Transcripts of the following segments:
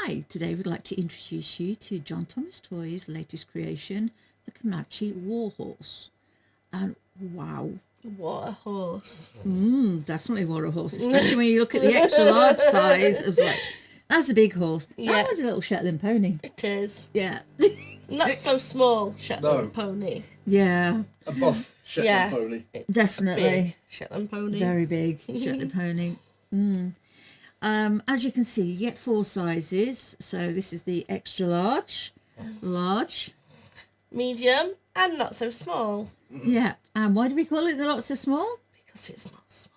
Hi, today we'd like to introduce you to John Thomas Toys' latest creation, the Comanche War Horse. And wow. What a horse. Definitely what a horse, especially when you look at the extra large size. It was like, that's a big horse. Yeah. That was a little Shetland pony. It is. Yeah. Not so small Shetland pony. Yeah. A buff Shetland pony. Definitely. Big Shetland pony. Very big Shetland pony. As you can see, you get 4 sizes. So this is the extra large, large, medium, and not so small. yeah. And why do we call it the not so small? Because it's not small.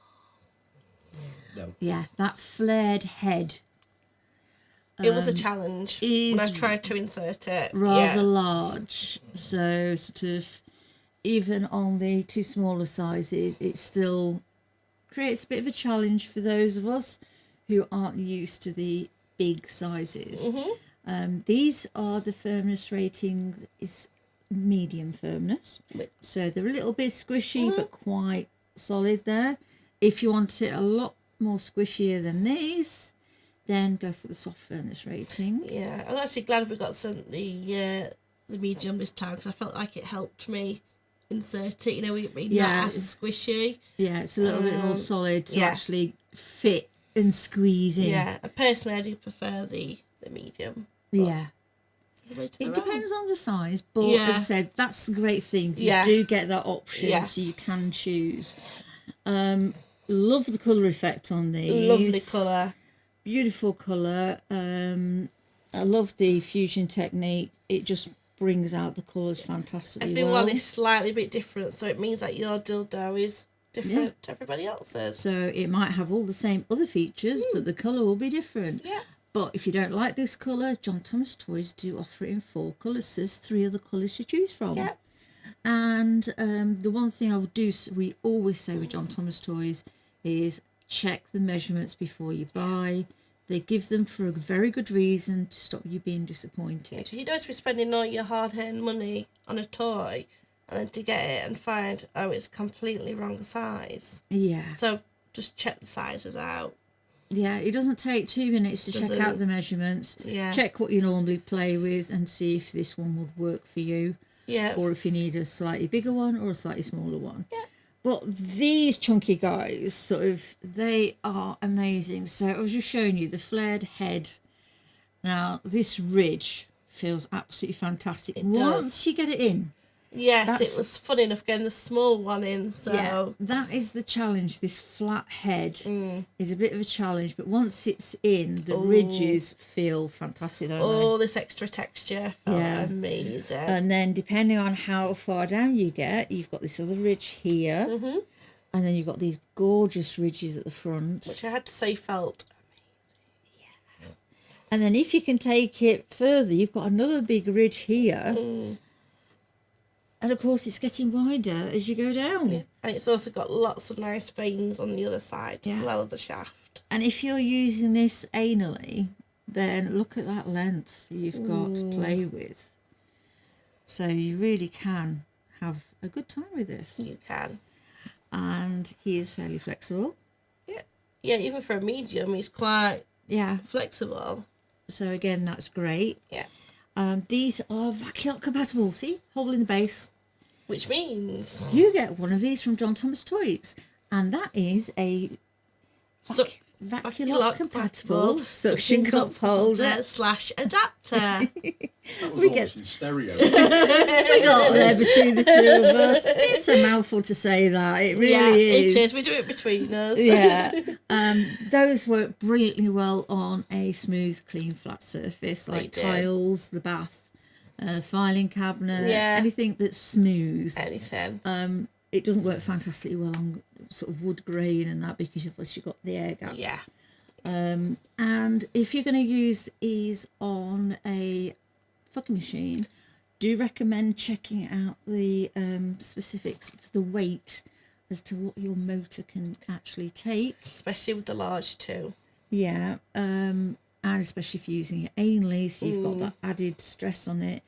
No. Yeah, that flared head. It was a challenge is when I tried to insert it. Rather large. So sort of even on the 2 smaller sizes, it still creates a bit of a challenge for those of us who aren't used to the big sizes. These are the firmness rating is medium firmness, so they're a little bit squishy but quite solid there. If you want it a lot more squishier than these, then go for the soft firmness rating. Yeah, I'm actually glad we got sent the medium this time, because I felt like it helped me insert it. You know, it not as squishy. Yeah, it's a little bit more solid to actually fit and squeeze in. Yeah, and personally I do prefer the medium. Yeah. It depends on the size, but as I said, that's a great thing. You do get that option, so you can choose. Love the colour effect on these. Lovely colour. Beautiful colour. I love the fusion technique. It just brings out the colours fantastically Everyone well. is slightly a bit different, so it means that your dildo is different to everybody else's. So it might have all the same other features, but the colour will be different. Yeah. But if you don't like this colour, John Thomas Toys do offer it in 4 colours. So there's 3 other colours to choose from. Yeah. And the one thing we always say with John Thomas Toys is check the measurements before you buy. They give them for a very good reason to stop you being disappointed. You don't have to be spending all your hard-earned money on a toy and then to get it and find, oh, it's completely wrong size. Yeah. So just check the sizes out. Yeah, it doesn't take 2 minutes to check out the measurements. Yeah. Check what you normally play with and see if this one would work for you. Yeah. Or if you need a slightly bigger one or a slightly smaller one. Yeah. But these chunky guys, they are amazing. So I was just showing you the flared head. Now, this ridge feels absolutely fantastic. Once you get it in. Yes, it was fun enough getting the small one in. So yeah, that is the challenge. This flat head is a bit of a challenge, but once it's in, the ridges feel fantastic, don't they? All this extra texture felt amazing. And then depending on how far down you get, you've got this other ridge here, and then you've got these gorgeous ridges at the front, which I had to say felt amazing. Yeah. And then if you can take it further, you've got another big ridge here. And of course, it's getting wider as you go down. Yeah. And it's also got lots of nice veins on the other side as well of the shaft. And if you're using this anally, then look at that length you've got to play with. So you really can have a good time with this. You can. And he is fairly flexible. Yeah. Yeah, even for a medium, he's quite flexible. So again, that's great. Yeah. These are vacuum compatible. See, hole in the base. Which means you get one of these from John Thomas Toys, and that is a vacuum compatible suction cup holder / adapter. We get in stereo. we got there between the 2 of us. It's a mouthful to say that. It really is. It is. We do it between us. Yeah. Those work brilliantly well on a smooth, clean, flat surface like tiles, the bath, filing cabinet, anything that's smooth. Anything. It doesn't work fantastically well on sort of wood grain and that because of course you've got the air gaps. Yeah. And if you're going to use these on a fucking machine, do recommend checking out the specifics for the weight as to what your motor can actually take. Especially with the large too. Yeah. And especially if you're using it anally, so you've got that added stress on it.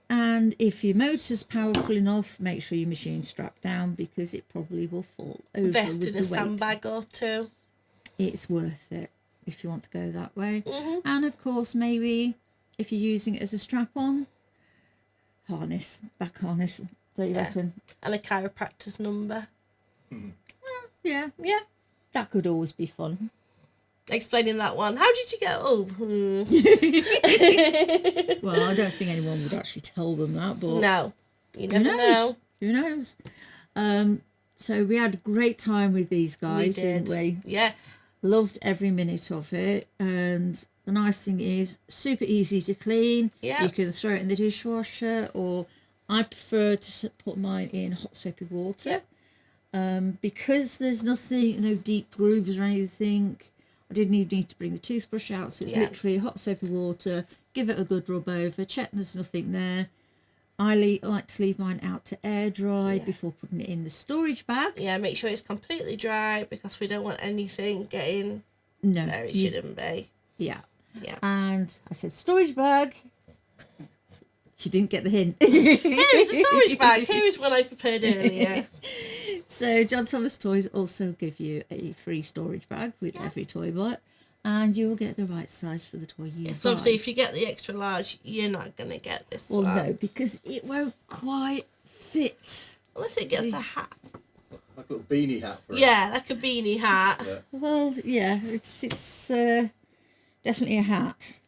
And if your motor's powerful enough, make sure your machine's strapped down because it probably will fall over Invest with in the a weight. sandbag or 2. It's worth it. if you want to go that way. Mm-hmm. And of course, maybe if you're using it as a strap-on, harness, back harness, don't you reckon? And a chiropractor's number. Yeah, Yeah. that could always be fun. Explaining that one. How did you get up? Well, I don't think anyone would actually tell them that, but No. You who never know. Who knows? So we had a great time with these guys, didn't we? Yeah. Loved every minute of it. And the nice thing is, super easy to clean. Yeah. You can throw it in the dishwasher, or I prefer to put mine in hot soapy water. Because there's nothing, no deep grooves or anything. I didn't even need to bring the toothbrush out, so it's literally hot soapy water. Give it a good rub over, check there's nothing there. I like to leave mine out to air dry before putting it in the storage bag. Yeah, make sure it's completely dry because we don't want anything getting where it shouldn't be. Yeah. Yeah. And I said storage bag. She didn't get the hint. Here is a storage bag. Here is one I prepared earlier. So John Thomas Toys also give you a free storage bag with every toy buy, and you'll get the right size for the toy you buy. So obviously if you get the extra large, you're not going to get this one. Well, no, because it won't quite fit. Unless it gets a hat. Like a little beanie hat for it. Yeah, like a beanie hat. Yeah. Well, yeah, it's definitely a hat.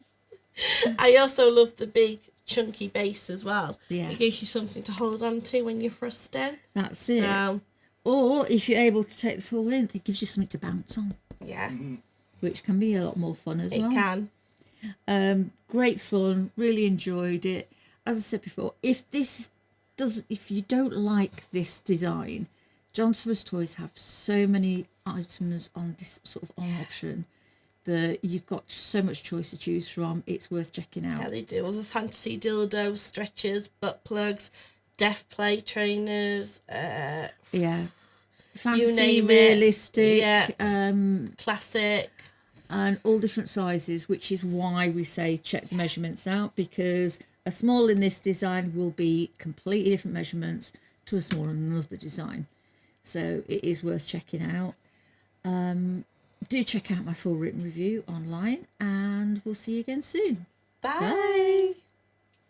I also love the big chunky base as well. Yeah. It gives you something to hold on to when you're thrusting. That's it. So, Or if you're able to take the full length, it gives you something to bounce on, yeah, which can be a lot more fun as well. it can. Great fun, really enjoyed it. As I said before, if you don't like this design, John Thomas Toys have so many items on this sort of on option that you've got so much choice to choose from. It's worth checking out. Yeah, they do. All the fantasy dildos, stretchers, butt plugs, deaf play trainers, Fantasy, name it. realistic, classic. and all different sizes, which is why we say check the measurements out, because a small in this design will be completely different measurements to a small in another design. So it is worth checking out. Do check out my full written review online, and we'll see you again soon. Bye. Bye.